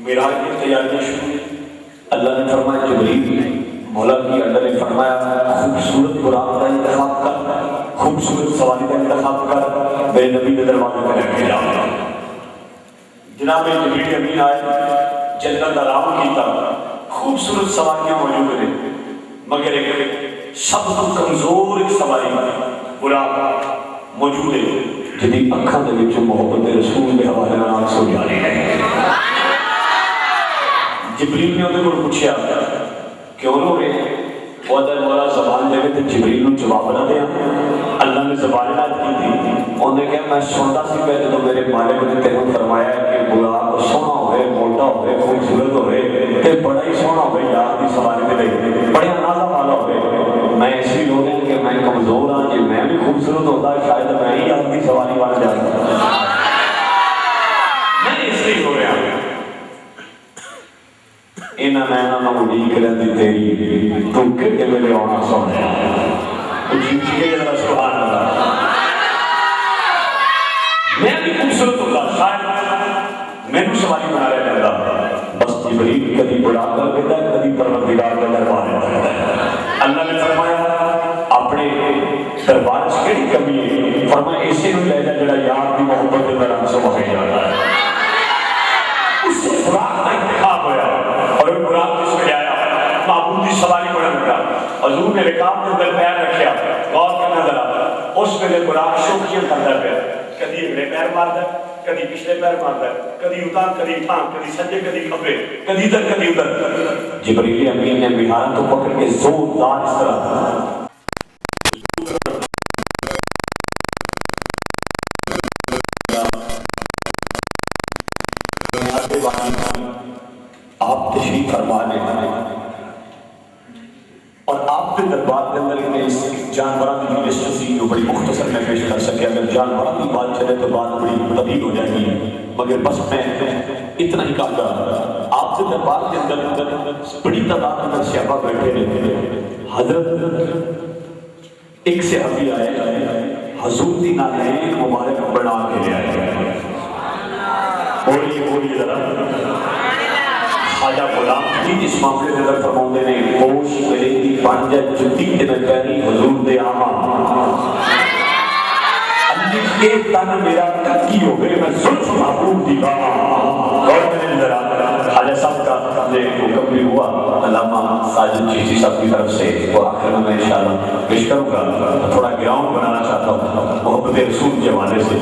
معراج کی تیاریاں شروع. اللہ نے فرمایا جبریل مولا کی اللہ نے فرمایا خوبصورت براق کا انتخاب کر، خوبصورت سواری کا انتخاب کر، میرے نبی کے دروازے پر رکھ کے جا. جناب جبریل امین آئے، جنت آرام کیتا، خوبصورت سواریاں موجود ہیں، مگر ایک سب تو کمزور ایک سواری براق موجود ہے جدی اکھاں دے وچ محبت رسول دے حوالے نال سو جاری ہے. جبریل نے انہوں کو پوچھا کیوں رو رہے؟ وہ ادھر مولا زبان دے تو جبریل نے جواب نہ دیا. اللہ نے زبان نہ کی تھی. انہوں نے کہا میں سنتا سی پہ جب میرے مالک نے تینوں فرمایا کہ براق سونا ہوئے، موٹا ہوئے، خوبصورت ہوئے تے بڑا ہی سونا ہوئے، یار کی سواری دے بڑے اندازہ والا ہوئے. میں اسی رو رہا کہ میں کمزور ہاں، جی میں بھی خوبصورت ہوتا شاید میں ہی یار کی سواری بن جاتا. میں اس لیے رو رہا انہاں میں انہاں اڑیک رہتی تیری تو کہ میرے آنا سونے جیت کے ذرا سبحان اللہ. میں بھی خوبصورت ہوتا شاید میں بھی سواری بنا رہا کرتا. بس جبریل کبھی بڑا کر دیتا ہے، کبھی پروردگار کا دربار کرتا ہے. اللہ نے فرمایا اپنے دربار سے کیڑی کمی ہے؟ فرمایا اسی میں لے جا جڑا یار کی محبت کے دران سے وہی جاتا ہے. اس سے براق کا انتخاب ہوا اور وہ براق جس میں آیا معبود کی سواری بڑا لگا. حضور نے رکاب کے اندر پیر رکھیا، غور کرنا ذرا. اس میں براق شوخیاں کرتا پیا، کدی اگلے پیر مارتا ہے، کدی پچھلے پیر مارتا ہے، کدی اتان کدی تھان، کدی سجے کدی کھبے، کدی ادھر کدی ادھر. جبریل امین نے بہار کو پکڑ کے زوردار اس طرح آپ تشریف فرما لیں اور آپ کے دربار کے اندر میں اس جانوراں کی لسٹ سی جو بڑی مختصر میں پیش کر سکے. اگر جانوراں کی بات چلے تو بات بڑی طویل ہو جائے گی، مگر بس میں اتنا ہی کہوں گا. آپ کے دربار کے اندر بڑی تعداد میں صحابہ بیٹھے رہتے. حضرت ایک صحابی آئے، حضور دی نالین مبارک بنا کے لے آئے. بولیے ذرا. خواجہ غلام کی اس معاملے کے اندر فرماتے نے گوش گلیتی بن جائے جتی کے میں پیری حضور دے آما اللہ کے تن میرا تکی ہو گئے میں زلف محبوب دی باما. غور کریں ذرا. خواجہ صاحب کا حکم بھی ہوا علامہ ساجد چیزی صاحب کی طرف سے، وہ آخر میں انشاءاللہ پیش کروں گا. تھوڑا گراؤنڈ بنانا چاہتا ہوں محبت رسول کے حوالے سے.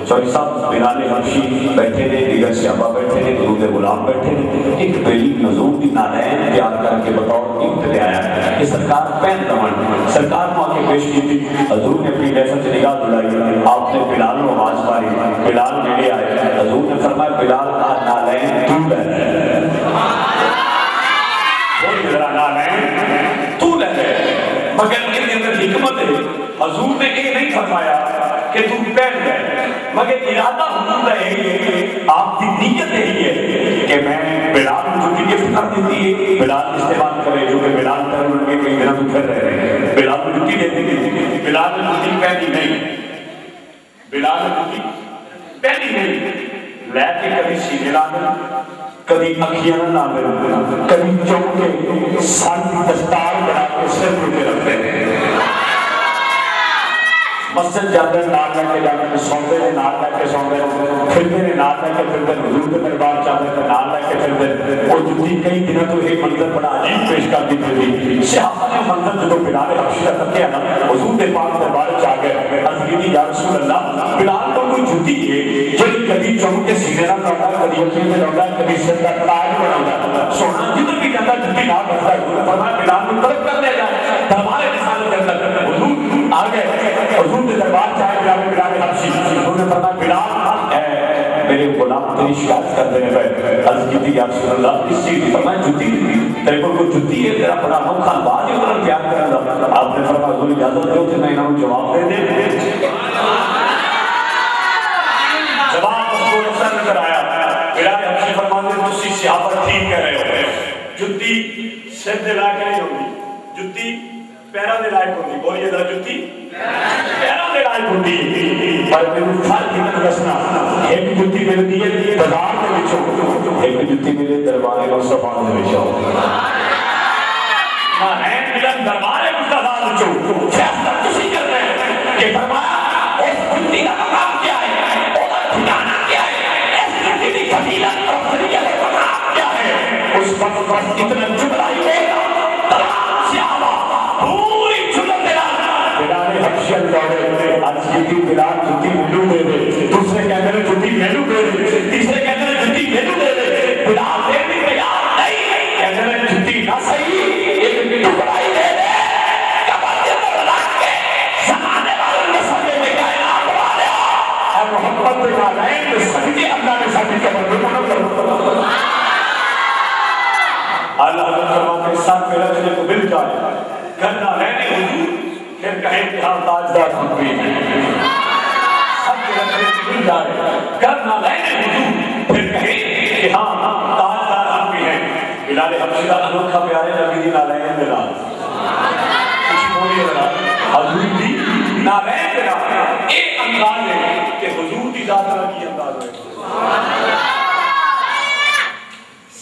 چوہی صاحب بلال حبشی بیٹھے تھے، دیگر صحابہ بیٹھے تھے، درود غلام بیٹھے تھے. ایک پہلی نزول کی نالین تیار کر کے بطور گفٹ لے آیا کہ سرکار پہن دمن سرکار کو آ کے پیش کی تھی. حضور نے اپنی لہفت سے نگاہ دلائی، آپ نے بلال کو آواز ماری، بلال میرے آئے. حضور نے فرمایا بلال کا نالین تو لے لے، تو لے لے. مگر ان کے اندر حکمت ہے، حضور نے یہ نہیں فرمایا کہ تم پہن گئے، مگر ارادہ حضور کا یہی ہے، آپ کی نیت یہی ہے کہ میں بلال کو جو گفٹ کر دیتی ہے بلال استعمال کرے، جو کہ بلال پہن ان کے کئی دنوں پھر رہے ہیں. بلال کو جوتی دیتی تھی، بلال نے جوتی پہنی نہیں، بلال نے جوتی پہنی نہیں، لے کے کبھی سینے لانا، کبھی اکھیاں نہ لانا، کبھی چوک کے سر کی دستار بنا کے سر پہ رکھتے ہیں. مسجد جاتے ہیں نال لے کے جاتے ہیں، سوندے نے نال لے کے سوندے، پھرتے نے نال لے کے پھرتے، حضور کے دربار چاہتے ہیں نال لے کے پھرتے. اور جتنی کئی دنوں تو یہ منظر بڑا عجیب پیش کر دی تھی. صحابہ نے منظر جدو بلال حبشی کا تکیا نا حضور کے پاک دربار چاہ گئے، عرض کی یا رسول اللہ بلال کو کوئی جُتی ہے جڑی کبھی چوم کے سینے نہ لوٹا کبھی اکھے میں لوٹا کبھی سر کا تاج بناتا سونا جدھر بھی جاتا جُتی نہ بنتا ہے فرمایا بلال کو طلب کر لے جائے دربار رسالت کے اندر حضور آ گئے حضور کے دربار چاہے بلال حبشی انہوں نے فرمایا بلال میرے غلام تیری شکایت کر دینے پہ عرض کی تھی یا رسول اللہ کس چیز کی فرمایا جُتی تیرے کو کوئی جُتی ہے تیرا بڑا مکھان بعد ہی انہوں نے پیار کرنا آپ نے فرمایا حضور اجازت دو کہ میں انہوں نے جواب دے دے جواب اس کو اثر نظر آیا بلال حبشی فرماتے ہیں تسی صحابہ ٹھیک کہہ رہے ہو جُتی سر دے لائق نہیں ہوگی جُتی پیرا دے لائق ہوگی بولیے ذرا جُتی پیرا دے لائق ہوگی پر میرے فرق ہی میں دسنا ایک جُتی میرے دیئے بازار دے بچو ایک جُتی میرے دربار مصطفیٰ دے بچو مہین ملن دربار مصطفیٰ دے بچو فیصلہ تسی کر رہے ہیں کہ فرمایا اس جُتی کا مقام کیا ہے اوہ ٹھکانا کیا ہے اس جُتی کی فضیلت اور فضیلت کا مقام کیا ہے اس وقت بس اتنا جملہ ہی ہوگا تمام صحابہ پوری جملہ بلال حبشی دوڑے آج جُتی بلال جُتی ملو دے دے دوسرے کہتے ہیں جُتی میلو دے دے تیسرے کہتے ہیں جُتی میلو دے دے بلال دے بھی تیار نہیں کہتے ہیں جُتی نہ صحیح ایک ٹکڑائی دے دے کبھر دے پر رکھ کے زمانے والے نے سمجھے میں کائنات والے اے محمد بن عالین نے سمجھے اللہ نے سمجھے کبھر دے پر اللہ حضرت فرماتے ہیں سب پہ رکھنے کو مل جائے کرنا رہنے حضور پھر کہیں کہ ہم تاجدار ہم بھی ہیں سب کے رکھنے کو مل جائے کرنا رہنے حضور پھر کہیں کہ ہم تاجدار ہم بھی ہیں بلال حبشی کا انوکھا پیارے نبی دی نالین بلال کچھ بولیے بلال حضور دی نالین بلال ایک انداز ہے کہ حضور دی ذات اللہ کی انداز ہے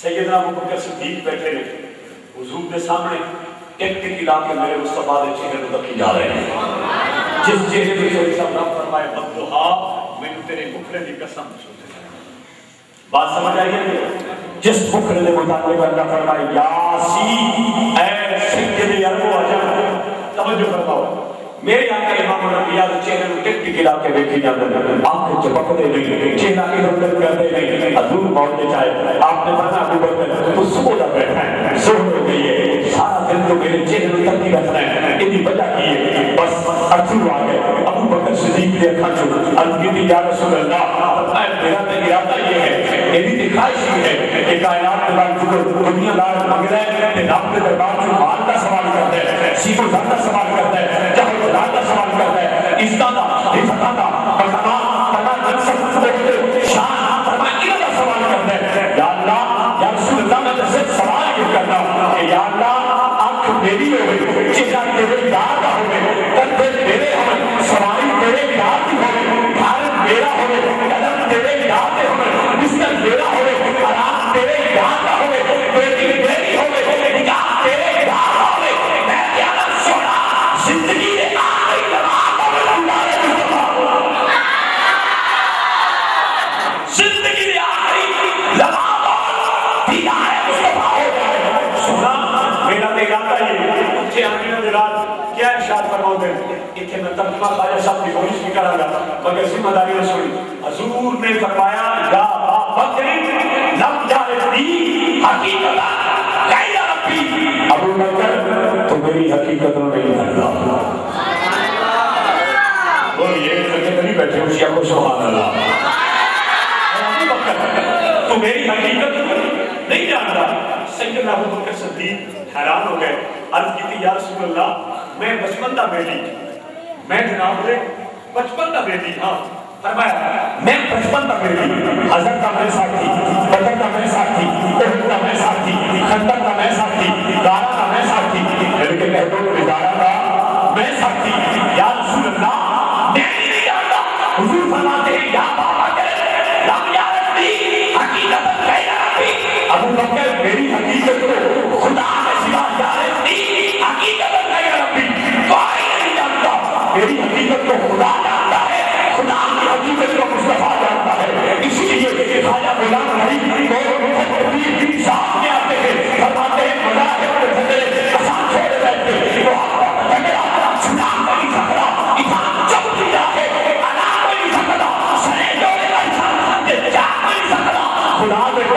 سیدنا ابو بکر صدیق بیٹھے رہے حضور کے سامنے ٹک ٹک لا کے میرے مصطفیٰ دے چہرے کو تکی جا رہے ہیں جس چہرے پہ کوئی سب رب فرمائے بددعا میں تیرے مکھڑے دی قسم بات سمجھ آئیے جس مکھڑے دے مطابق اللہ فرمائے یاسی اے سید عرب و عجم توجہ فرماؤ میرے آقا امام الانبیاء کے چہرے کو ٹک ٹک لا کے دیکھی جاتے ہیں آنکھیں چپکتے نہیں چہرہ ادھر ادھر کرتے نہیں حضور موت جائے آپ نے فرمایا ابو بکر تو سو جا بیٹھا ہے سو ہو گئی ہے سارا دن تو میرے چہرے کو تکی رکھنا ہے اتنی وجہ کی ہے بس ارجو آ گئے ابو بکر صدیق نے اکھا چھو عرض کی تھی یا رسول اللہ میرا تو ارادہ یہ ہے میری دکھائش یہ ہے کہ کائنات کے بعد جو دنیا دار مانگ رہے ہیں کہ رب کے دربار سے مال کا سوال کرتے ہیں سیدھ و زر کا سوال کرتے ہیں جہاں خدا کا سوال کرتے ہیں عزت کا حفظت کا پتنا پتا نقص شان فرمائے کا سوال کرتے ہیں یا اللہ یا رسول اللہ میں جیسے سوال یہ کرنا کہ یا اللہ آنکھ میری ہوئے چہرہ تیرے یاد کا ہوئے کندھے میرے ہوئے سواری میرے یاد کی ہوئے بھارت میرا ہوئے قدم تیرے یاد کے ہوئے بستر میرا ہوئے آرام تیرے یاد کا ہوئے بیٹی میری ہوئے نکاح تیرے یاد کا ہوئے میں پیارا سونا زندگی نے آخری نماز زندگی نے آخری نماز دیدار مصطفیٰ ہو جائے سنا میرا ارادہ یہ اٹھے آنے میں رات کیا ارشاد فرماؤ دے اتنے میں ترجمہ خواجہ صاحب کی کوشش بھی کرا گا مگر ذمہ داری رسول حضور نے فرمایا یا بکری لم جارتی حقیقتا غیر ربی ابو بکر تو میری حقیقت نہیں کرتا بولیے نہیں بیٹھے اسی کو سبحان اللہ ابو بکر تو میری حقیقت نہیں جانتا سیدنا ابو بکر صدیق حیران ہو گئے عرض کی تھی یا رسول اللہ میں بچپن کا بیٹی میں جناب لے بچپن کا بیٹی ہاں فرمایا میں بچپن کا بیٹی حضرت کا میں ساتھی بدر کا میں ساتھی احد کا میں ساتھی خندق کا میں ساتھی دارا کا میں ساتھی لیکن کہہ دو ادارہ کا میں ساتھی یا رسول اللہ میں نہیں جانتا حضور فرماتے ہیں یا بابا کے لم یارتی حقیقت غیر ربی ابو بکر میری حقیقت کو خدا کے سوا جانتی حقیقت غیر ربی کوئی نہیں جانتا میری حقیقت کو خدا جانتا ہے خدا کی حقیقت کو مصطفیٰ جانتا ہے اسی لیے خواجہ غلام نبی کو ساتھ میں آتے ہیں فرماتے ہیں مذاہب کے جھگڑے آسان چھوڑ بیٹھتے وہ آپ کا جھگڑا چھڑا نہیں جھگڑا انسان چپ دیا ہے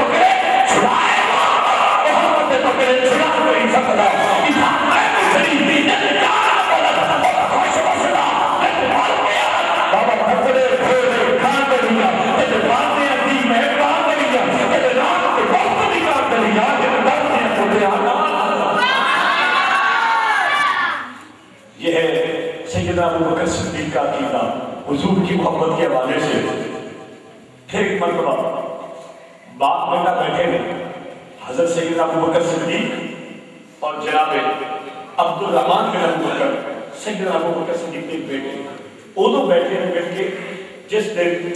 پکڑے چھڑائے گا، محمد نے پکڑے چھڑا نہیں سکتا۔ انسان میں تیری دین جانا بولا تھا خوش وسلا میں مار گیا بابا پکڑے کھولے کھان دیا تیرے باتیں دی میں کام دیا تیرے نام کے وقت بھی کام دیا تیرے باتیں پکڑے آنا۔ یہ ہے سیدنا ابو بکر صدیق کا عقیدہ حضور کی محبت کے حوالے سے۔ پھر ایک مرتبہ باپ بیٹا بیٹھے ہیں، حضرت سیدنا ابو بکر صدیق اور جناب عبد الرحمن بن ابو بکر، سیدنا ابو بکر صدیق کے بیٹے، وہ دو بیٹھے ہیں بیٹھ کے جس دن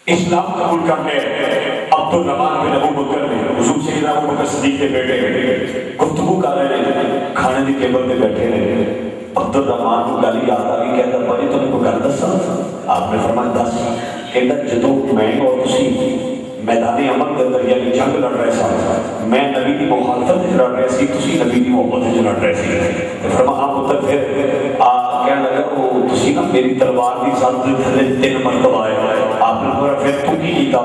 اسلام قبول کرنے عبد الرحمن بن ابو بکر نے حضور سیدنا ابو بکر صدیق کے بیٹے گفتگو کر رہے ہیں، کھانے کی ٹیبل پہ بیٹھے رہے۔ عبد الرحمن کو گالی آتا بھی کہتا بھائی تمہیں کو گل دسا؟ آپ نے فرمایا دس۔ کہتا جدو میں اور تسی میدان عمل کے اندر یعنی جنگ لڑ رہے سن، میں نبی کی مخالفت لڑ رہے سی، تسی نبی کی محبت لڑ رہے سی۔ فرمایا ہاں پتر پھر کہنے لگا وہ تسی نا میری تلوار کی ساتھ تھلے 3 مرتبہ آئے۔ آپ نے فرمایا پھر تو کی کیتا؟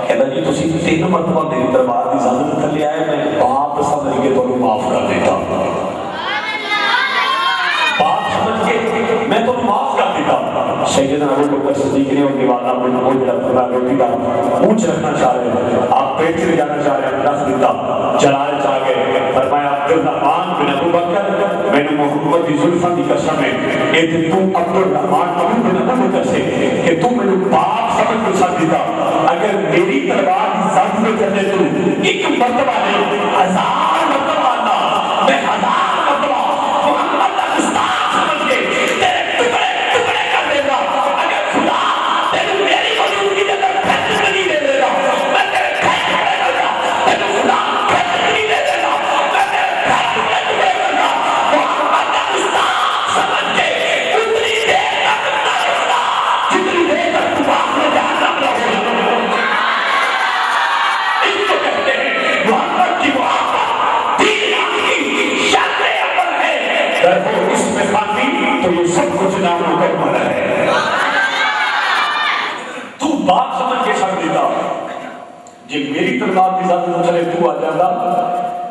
کہتا جی تسی 3 مرتبہ میری تلوار کی ساتھ تھلے آئے، میں باپ سمجھ کے تو معاف کر دیتا، میں تو معاف کر دیتا۔ سیدنا ابو بکر صدیق نے ان کی والدہ کو روٹی کا پونچھ رکھنا چاہ رہے ہیں، آپ پیٹ سے جانا چاہ رہے ہیں، رکھ دیتا، چلائے چاہ گئے۔ فرمایا عبد الرحمن بن ابو بکر میں نے محمد کی زلفوں کی قسم ہے کہ تو عبد الرحمن بن ابو بکر سے کہ تو میرے باپ سمجھ کو ساتھ دیتا، اگر میری تلوار کی ساتھ میں چلے تو ایک مرتبہ نہیں 1000 مرتبہ آنا، میں 1000 مرتبہ محمد کا گستاخ سمجھ کے تیرے ٹکڑے ٹکڑے کر دے گا۔ اگر خدا تیرے میری موجودگی کے اندر پھینک نہیں دے دے گا، میں تیرے پھینک ٹکڑے کر گا، تیرے خدا پھینک نہیں دے دے گا، میں تیرے پھینک ٹکڑے ٹکڑے کر گا۔ محمد کا گستاخ سمجھ کے اتنی دیر تک نہ رکھنا جتنی دیر تک تو آخر جہنم نہ ہو جائے۔ اس کو کہتے ہیں محمد کی محبت دین کی شرط اول ہے، اگر وہ اس میں خاطی تو یہ سب کچھ نامکمل ہے۔ تو بات سمجھ کے چھڑ دیتا، جب میری تلوار کی ذات چلے تو آ جاتا،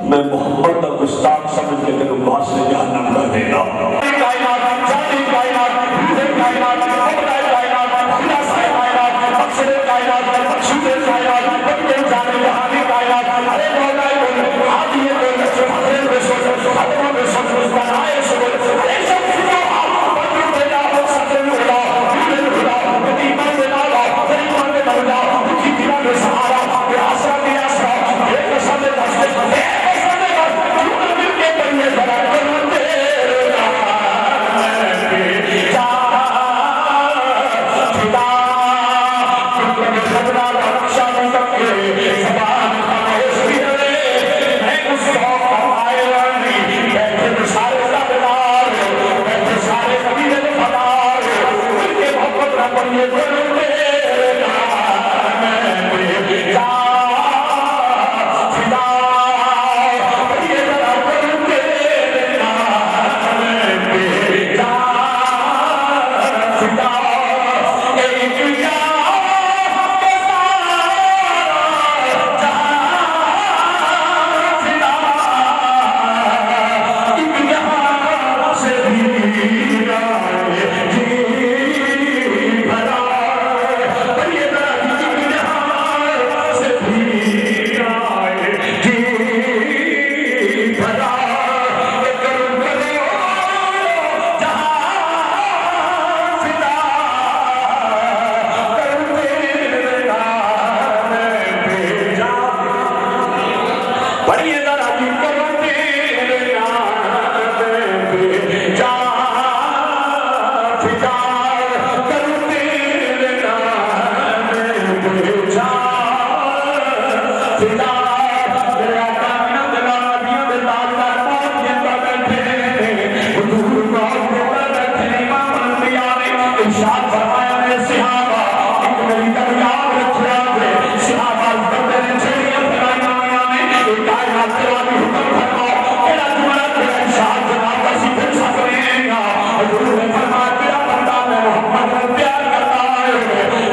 میں محمد کا گستاخ سمجھ کے تیرے باس سے جہنم کر دیتا۔ کائنات جاتی کائنات کائنات کائنات خدا سے کائنات مقصد کائنات مقصود کائنات بندے جانے جہانی کائنات ارے مولا بول آدھی ہے بول حضرت بے سوچ خاتمہ بے سوچ بنائے سوچ ارے سب خدا بندے پیدا ہو سکتے خدا دل خدا ایمان میں ڈالا ایمان میں ڈالا کی دلا میں سہارا یہ آسرا بھی آسرا یہ قسم دستے یہ قسم کیوں مل کے بننے بڑا بنتے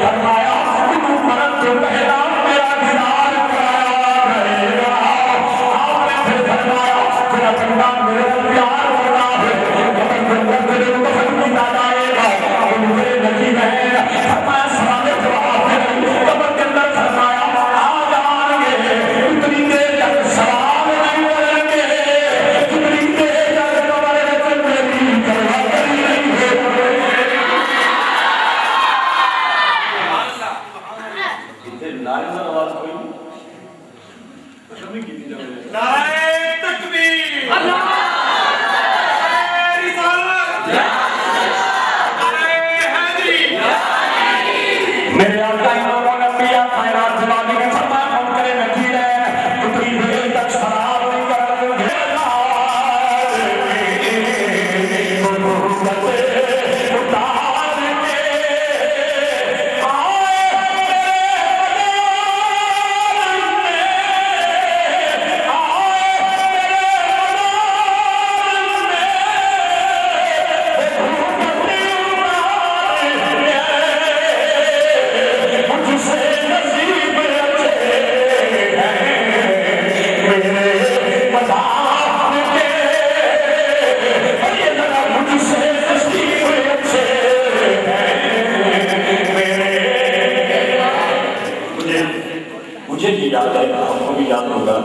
فرمایا تو مرد تو پہلا میرا دیدار زخمی کی تھی جب نعرہ تکبیر اللہ رسالت نعرہ حیدری میرے آقا امام الانبیاء خیرات زمانے کے فرمان ہم کرے نجیل ہے کتنی دیر تک سلام نہیں کر رہے مجھے بھی یاد ہے آپ کو بھی یاد ہوگا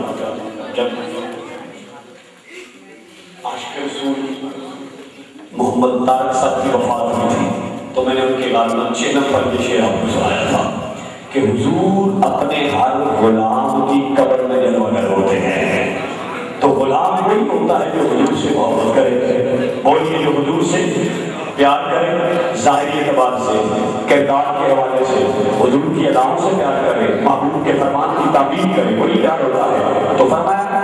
جب عاشق رسول محمد طارق صاحب کی وفات ہوئی تھی تو میں نے ان کے بارے میں 6 نمبر کے شعر آپ کو سنایا تھا کہ حضور اپنے ہر غلام کی قبر میں جلوہ گر ہوتے ہیں تو غلام وہی ہوتا ہے جو حضور سے محبت کرے بولیے جو حضور سے پیار کرے ظاہری اعتبار سے کردار کے حوالے سے حضور کی اداؤں سے پیار کرے محبوب کے فرمان کی تعبیر کرے وہی پیار ہوتا ہے تو فرمایا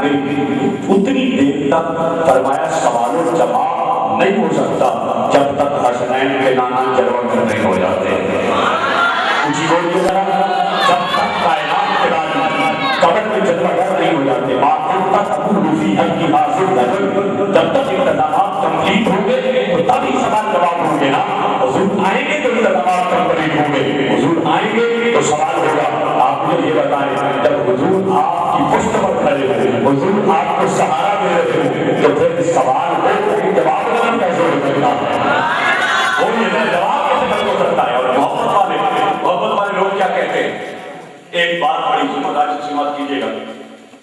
اتنی دیر تک فرمایا سوال و جواب نہیں ہو سکتا جب تک حسنین کے نانا جلوہ گر نہیں ہو جاتے اونچی بولیے ذرا جب تک کائنات کے راجی قبر میں جلوہ گر نہیں ہو جاتے تک ابو فی حق کی حاصل نظر جب تک اقتدامات کمپلیٹ ہوں گے تو تبھی سوال جواب ہوں گے نا حضور آئیں گے تو اقتدامات کمپلیٹ ہوں گے حضور آئیں گے تو سوال ہوگا آپ مجھے یہ بتائیں جب حضور آپ کی پشت پر کھڑے ہوں حضور آپ کو سہارا دے رہے ہوں تو پھر سوال ہو جواب کرنا کیسے ہو سکتا ہے وہ یہ جواب کیسے ہو سکتا ہے اور محبت والے لوگ کیا کہتے ہیں ایک بات بڑی ذمہ داری سے سماعت کیجیے گا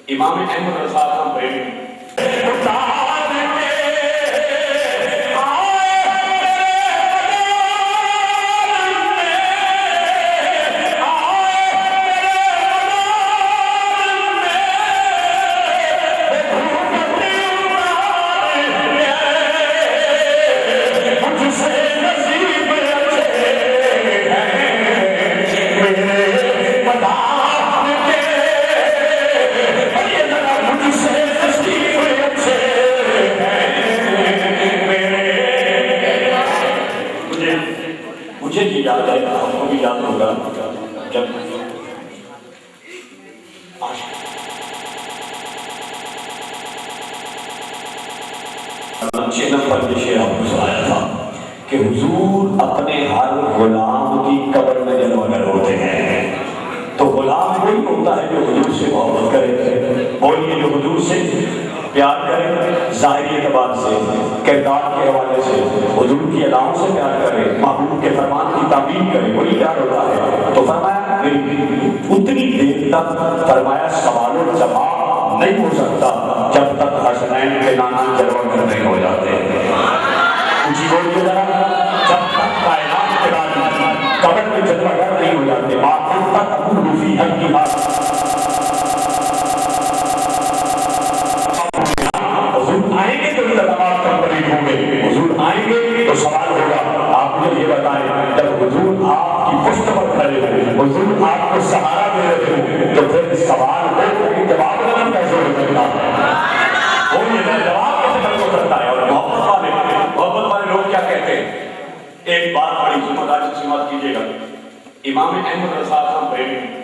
امام احمد رضا خان بریلوی مجھے بھی یاد ہے آپ کو بھی یاد ہوگا جب چھ نمبر کے شعر آپ کو سنایا تھا کہ حضور اپنے ہر غلام کی قبر میں جلوہ گر ہوتے ہیں تو غلام وہی ہوتا ہے جو حضور سے محبت کرے بولیے جو حضور سے پیار کرے ظاہری اعتبار سے کردار کے حوالے سے حضور کی اداؤں سے پیار کرے محبوب کے فرمان کی تعبیر کرے وہی پیار ہوتا ہے تو فرمایا اتنی دیر تک فرمایا سوال و جواب نہیں ہو سکتا جب تک حسنین کے نانا جلوہ گر نہیں ہو جاتے اونچی بولیے ذرا جب تک کائنات کے راجی قبر میں جلوہ گر نہیں ہو جاتے تک ابو فی حق کی حاصل آئیں گے تو اقتدامات کمپلیٹ ہوں گے حضور آئیں گے تو سوال ہوگا آپ مجھے یہ بتائیں جب حضور آپ کی پشت پر کھڑے ہوں حضور آپ کو سہارا دے رہے ہوں تو پھر سوال ہو جواب کرنا کیسے ہو سکتا ہے وہ یہ جواب کیسے ہو سکتا ہے اور محبت والے لوگ کیا کہتے ہیں ایک بات بڑی ذمہ داری سے سماعت کیجیے گا امام احمد رضا خان بریلوی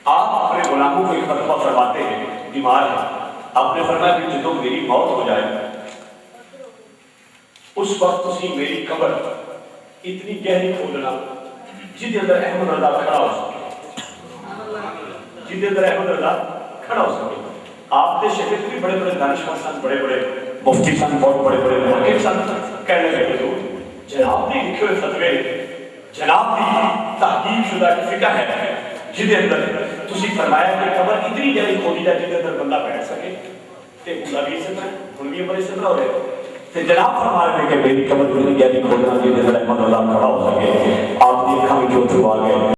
آپ اپنے غلاموں کو ایک مرتبہ فرماتے ہیں بیمار ہے آپ نے فرمایا کہ جدو میری موت ہو جائے اس وقت تسی میری قبر اتنی گہری کھودنا جدے اندر احمد رضا کھڑا ہو سکے جدے اندر احمد رضا کھڑا ہو سکے آپ نے شہر بھی بڑے بڑے دانشور سن بڑے بڑے مفتی سن بہت بڑے بڑے محقق سن کہنے لگے تو جناب نے لکھے ہوئے فتوے جناب کی تحقیق شدہ فقہ ہے جدے اندر تسی فرمایا کہ قبر اتنی گہری کھودی جائے جدے اندر بندہ بیٹھ سکے تے خدا بھی سکتا ہے ہن بھی بڑے سکتا ہو رہے تے جناب فرما رہے کہ میری قبر اتنی گہری کھودنا جدے اندر احمد اللہ کھڑا ہو سکے آپ نے کھا میں جو آ گئے